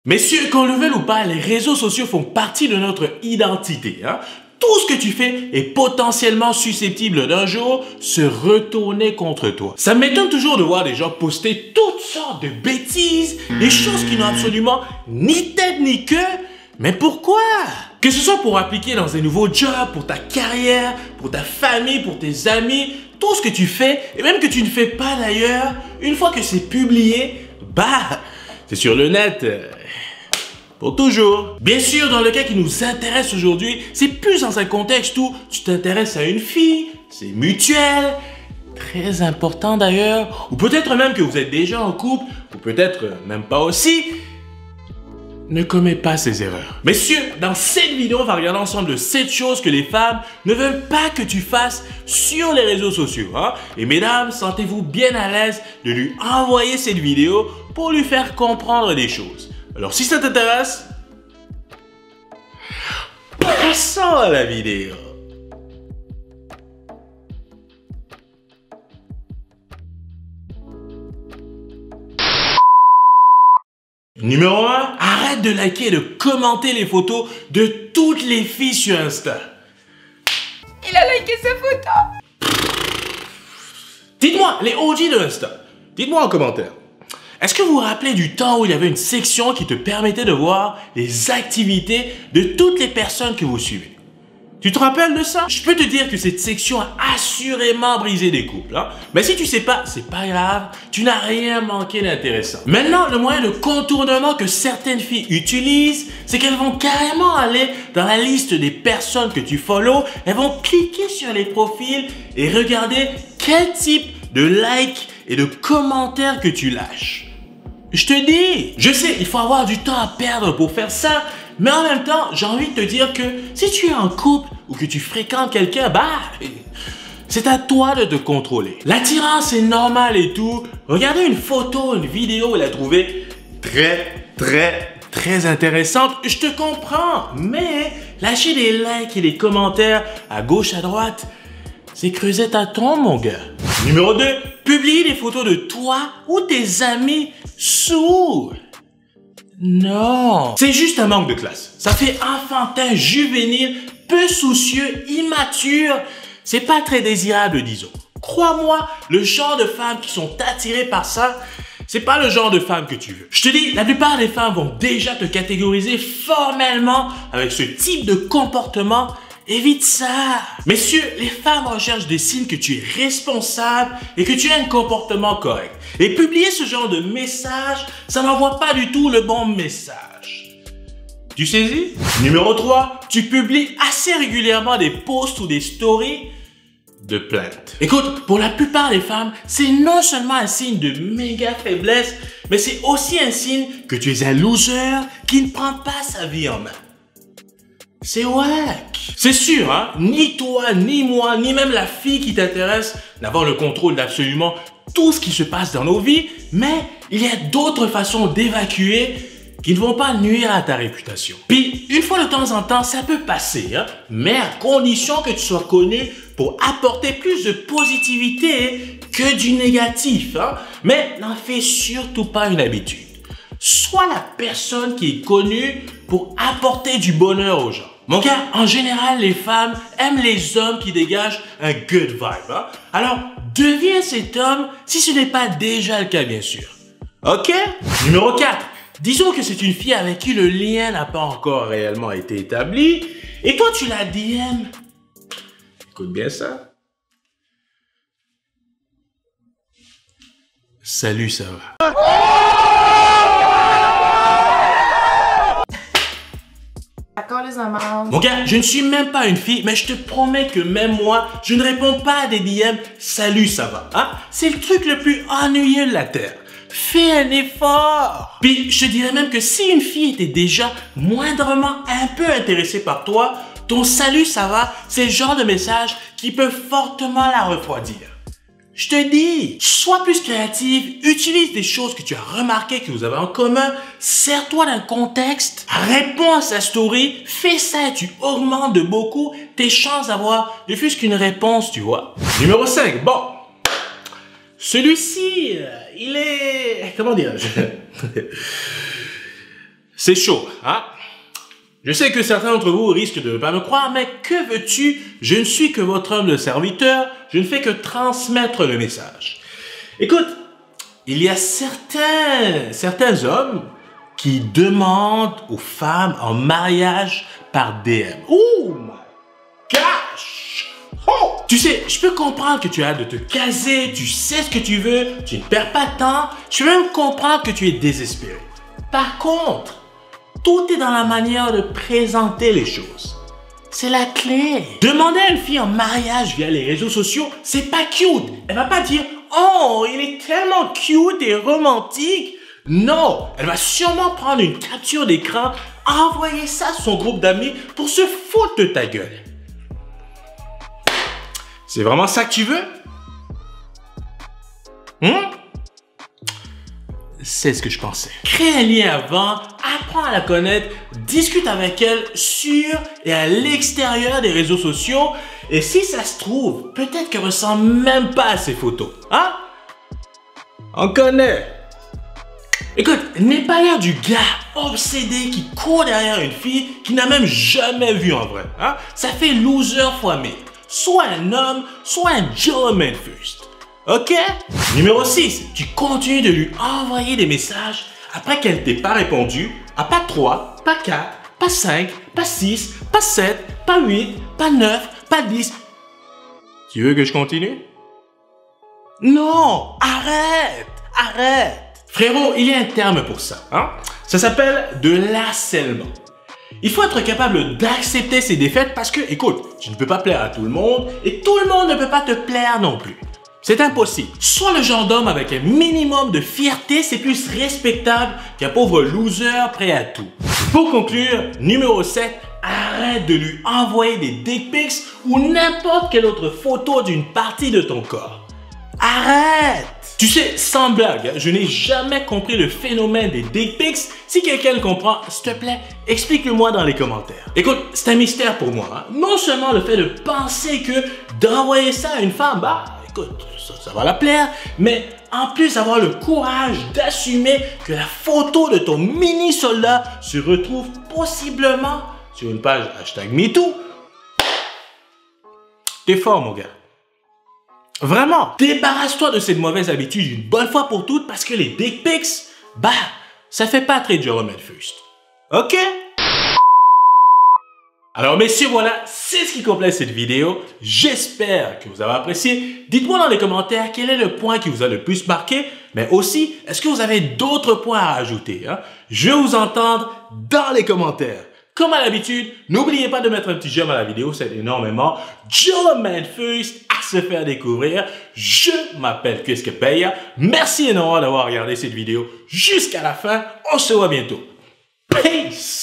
Messieurs, qu'on le veuille ou pas, les réseaux sociaux font partie de notre identité. Tout ce que tu fais est potentiellement susceptible d'un jour se retourner contre toi. Ça m'étonne toujours de voir des gens poster toutes sortes de bêtises, des choses qui n'ont absolument ni tête ni queue. Mais pourquoi? Que ce soit pour appliquer dans un nouveau job, pour ta carrière, pour ta famille, pour tes amis, tout ce que tu fais, et même que tu ne fais pas d'ailleurs, une fois que c'est publié, c'est sur le net. Pour toujours. Bien sûr, dans le cas qui nous intéresse aujourd'hui, c'est plus dans un contexte où tu t'intéresses à une fille, c'est mutuel, très important d'ailleurs, ou peut-être même que vous êtes déjà en couple, ou peut-être même pas aussi. Ne commets pas ces erreurs. Messieurs, dans cette vidéo, on va regarder ensemble de 7 choses que les femmes ne veulent pas que tu fasses sur les réseaux sociaux. Et mesdames, sentez-vous bien à l'aise de lui envoyer cette vidéo pour lui faire comprendre des choses. Alors si ça t'intéresse, passons à la vidéo. Numéro 1, arrête de liker et de commenter les photos de toutes les filles sur Insta. Il a liké sa photo. Dites-moi, les OG de Insta, dites-moi en commentaire. Est-ce que vous vous rappelez du temps où il y avait une section qui te permettait de voir les activités de toutes les personnes que vous suivez? Tu te rappelles de ça? Je peux te dire que cette section a assurément brisé des couples. Mais si tu sais pas, c'est pas grave, tu n'as rien manqué d'intéressant. Maintenant, le moyen de contournement que certaines filles utilisent, c'est qu'elles vont carrément aller dans la liste des personnes que tu follow, elles vont cliquer sur les profils et regarder quel type de like et de commentaires que tu lâches. Je te dis, je sais, il faut avoir du temps à perdre pour faire ça, mais en même temps, j'ai envie de te dire que si tu es en couple ou que tu fréquentes quelqu'un, c'est à toi de te contrôler. L'attirance est normale et tout. Regardez une photo, une vidéo, elle a trouvé très intéressante. Je te comprends, mais lâcher des likes et des commentaires à gauche, à droite, c'est creuser ta tombe, mon gars. Numéro 2, publier des photos de toi ou tes amis sous. Non, c'est juste un manque de classe. Ça fait enfantin, juvénile, peu soucieux, immature. C'est pas très désirable, disons. Crois-moi, le genre de femmes qui sont attirées par ça, c'est pas le genre de femme que tu veux. Je te dis, la plupart des femmes vont déjà te catégoriser formellement avec ce type de comportement. Évite ça. Messieurs, les femmes recherchent des signes que tu es responsable et que tu as un comportement correct. Et publier ce genre de message, ça n'envoie pas du tout le bon message. Tu saisis? Numéro 3, tu publies assez régulièrement des posts ou des stories de plainte. Écoute, pour la plupart des femmes, c'est non seulement un signe de méga faiblesse, mais c'est aussi un signe que tu es un loser qui ne prend pas sa vie en main. C'est wack. C'est sûr, ni toi, ni moi, ni même la fille qui t'intéresse n'avons le contrôle d'absolument tout ce qui se passe dans nos vies, mais il y a d'autres façons d'évacuer qui ne vont pas nuire à ta réputation. Puis, une fois de temps en temps, ça peut passer, mais à condition que tu sois connu pour apporter plus de positivité que du négatif. Mais n'en fais surtout pas une habitude. Sois la personne qui est connue pour apporter du bonheur aux gens. Mon gars, en général, les femmes aiment les hommes qui dégagent un good vibe. Alors, deviens cet homme si ce n'est pas déjà le cas, bien sûr. Ok? Numéro 4. Disons que c'est une fille avec qui le lien n'a pas encore réellement été établi et toi, tu la DM. Écoute bien ça. Salut, ça va? Mon gars, je ne suis même pas une fille, mais je te promets que même moi, je ne réponds pas à des DM « Salut, ça va ?» C'est le truc le plus ennuyeux de la Terre. Fais un effort. Puis, je te dirais même que si une fille était déjà moindrement un peu intéressée par toi, ton « Salut, ça va ?» c'est le genre de message qui peut fortement la refroidir. Je te dis, sois plus créative, utilise des choses que tu as remarquées que vous avez en commun, sers-toi d'un contexte, réponds à sa story, fais ça et tu augmentes de beaucoup tes chances d'avoir ne fût-ce qu'une réponse, tu vois. Numéro 5, bon, celui-ci, il est, comment dire, C'est chaud, hein? Je sais que certains d'entre vous risquent de ne pas me croire, mais que veux-tu? Je ne suis que votre humble serviteur, je ne fais que transmettre le message. Écoute, il y a certains hommes qui demandent aux femmes en mariage par DM. Oh my gosh! Oh! Tu sais, je peux comprendre que tu as hâte de te caser, tu sais ce que tu veux, tu ne perds pas de temps, je peux même comprendre que tu es désespéré. Par contre, tout est dans la manière de présenter les choses. C'est la clé. Demander à une fille en mariage via les réseaux sociaux, c'est pas cute. Elle va pas dire « Oh, il est tellement cute et romantique ». Non, elle va sûrement prendre une capture d'écran, envoyer ça à son groupe d'amis pour se foutre de ta gueule. C'est vraiment ça que tu veux? C'est ce que je pensais. Crée un lien avant, apprends à la connaître, discute avec elle sur et à l'extérieur des réseaux sociaux et si ça se trouve, peut-être qu'elle ne ressemble même pas à ces photos. Hein? On connaît. Écoute, n'aie pas l'air du gars obsédé qui court derrière une fille qu'il n'a même jamais vue en vrai. Hein? Ça fait loser fois 1000. Soit un homme, soit un gentleman first. Ok? Numéro 6, tu continues de lui envoyer des messages après qu'elle t'ait pas répondu à pas 3, pas 4, pas 5, pas 6, pas 7, pas 8, pas 9, pas 10. Tu veux que je continue? Non! Arrête! Arrête! Frérot, il y a un terme pour ça. Hein? Ça s'appelle de l'harcèlement. Il faut être capable d'accepter ses défaites parce que, écoute, tu ne peux pas plaire à tout le monde et tout le monde ne peut pas te plaire non plus. C'est impossible. Sois le genre d'homme avec un minimum de fierté, c'est plus respectable qu'un pauvre loser prêt à tout. Pour conclure, numéro 7, arrête de lui envoyer des dick pics ou n'importe quelle autre photo d'une partie de ton corps. Arrête! Tu sais, sans blague, je n'ai jamais compris le phénomène des dick pics. Si quelqu'un le comprend, s'il te plaît, explique-le-moi dans les commentaires. Écoute, c'est un mystère pour moi. Hein? Non seulement le fait de penser que d'envoyer ça à une femme, bah, écoute, ça va la plaire, mais en plus avoir le courage d'assumer que la photo de ton mini-soldat se retrouve possiblement sur une page #MeToo. T'es fort, mon gars. Vraiment, débarrasse-toi de cette mauvaise habitude une bonne fois pour toutes parce que les dick pics, bah, ça fait pas très gentleman first. Ok? Alors messieurs, voilà, c'est ce qui complète cette vidéo. J'espère que vous avez apprécié. Dites-moi dans les commentaires quel est le point qui vous a le plus marqué, mais aussi, est-ce que vous avez d'autres points à ajouter? Hein? Je veux vous entendre dans les commentaires. Comme à l'habitude, n'oubliez pas de mettre un petit j'aime à la vidéo, c'est énormément. Gentleman first à se faire découvrir. Je m'appelle Quisquepeya. Merci énormément d'avoir regardé cette vidéo jusqu'à la fin. On se voit bientôt. Peace!